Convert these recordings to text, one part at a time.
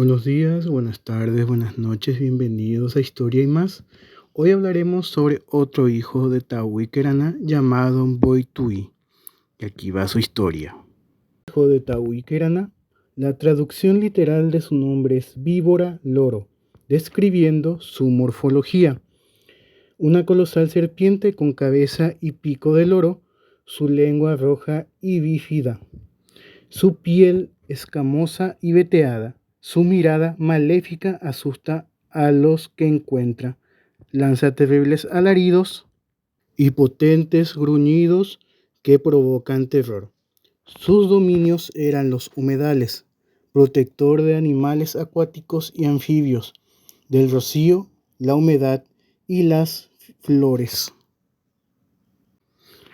Buenos días, buenas tardes, buenas noches, bienvenidos a Historia y más. Hoy hablaremos sobre otro hijo de Tahuiqueraná llamado Boitui. Y aquí va su historia. Hijo de Tahuiqueraná, la traducción literal de su nombre es víbora loro, describiendo su morfología. Una colosal serpiente con cabeza y pico de loro, su lengua roja y bífida, su piel escamosa y veteada. Su mirada maléfica asusta a los que encuentra, lanza terribles alaridos y potentes gruñidos que provocan terror. Sus dominios eran los humedales, protector de animales acuáticos y anfibios, del rocío, la humedad y las flores.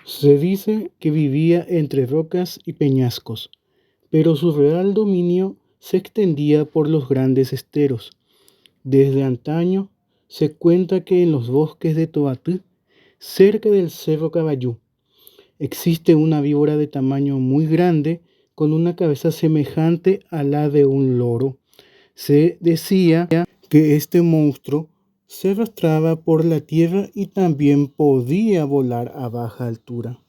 Se dice que vivía entre rocas y peñascos, pero su real dominio se extendía por los grandes esteros. Desde antaño se cuenta que en los bosques de Tobatú, cerca del Cerro Caballú, existe una víbora de tamaño muy grande con una cabeza semejante a la de un loro. Se decía que este monstruo se arrastraba por la tierra y también podía volar a baja altura.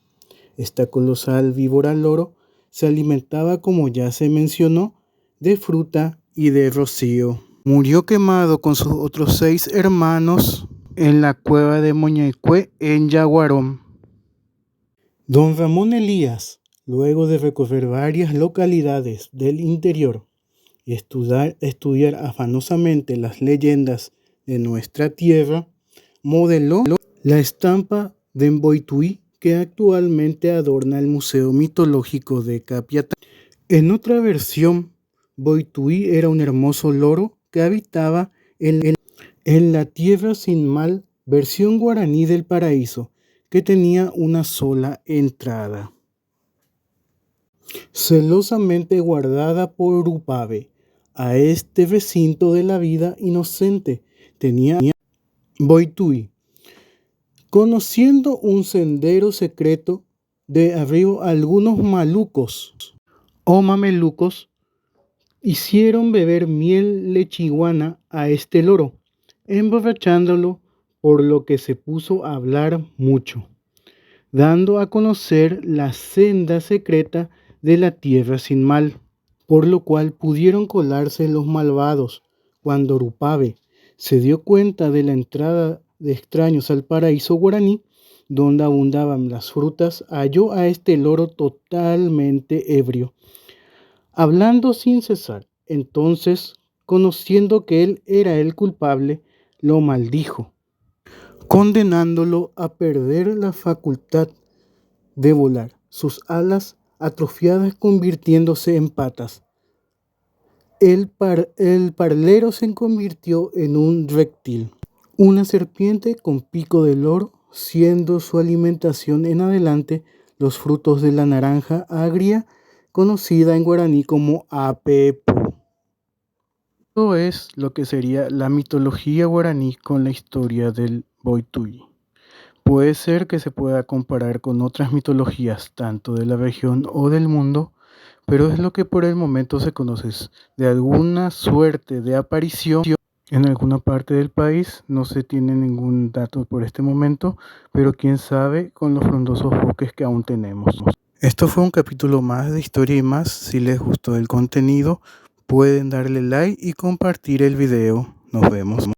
Esta colosal víbora loro se alimentaba, como ya se mencionó, de fruta y de rocío. Murió quemado con sus otros 6 hermanos en la cueva de Moñaicue en Yaguarón. Don Ramón Elías, luego de recorrer varias localidades del interior y estudiar afanosamente las leyendas de nuestra tierra, modeló la estampa de Boitui que actualmente adorna el Museo Mitológico de Capiatá. En otra versión, Boitui era un hermoso loro que habitaba en la tierra sin mal, versión guaraní del paraíso, que tenía una sola entrada, celosamente guardada por Rupabe. A este recinto de la vida inocente tenía Boitui, conociendo un sendero secreto de arriba. Algunos malucos o mamelucos hicieron beber miel lechiguana a este loro, emborrachándolo, por lo que se puso a hablar mucho, dando a conocer la senda secreta de la tierra sin mal, por lo cual pudieron colarse los malvados. Cuando Rupabe se dio cuenta de la entrada de extraños al paraíso guaraní, donde abundaban las frutas, halló a este loro totalmente ebrio, hablando sin cesar. Entonces, conociendo que él era el culpable, lo maldijo, condenándolo a perder la facultad de volar, sus alas atrofiadas convirtiéndose en patas. El parlero se convirtió en un reptil, una serpiente con pico de loro, siendo su alimentación en adelante los frutos de la naranja agria, conocida en guaraní como apepu. Esto es lo que sería la mitología guaraní con la historia del Boitui. Puede ser que se pueda comparar con otras mitologías, tanto de la región o del mundo, pero es lo que por el momento se conoce. De alguna suerte de aparición en alguna parte del país, no se tiene ningún dato por este momento, pero quién sabe con los frondosos bosques que aún tenemos. Esto fue un capítulo más de Historia y más. Si les gustó el contenido, pueden darle like y compartir el video. Nos vemos.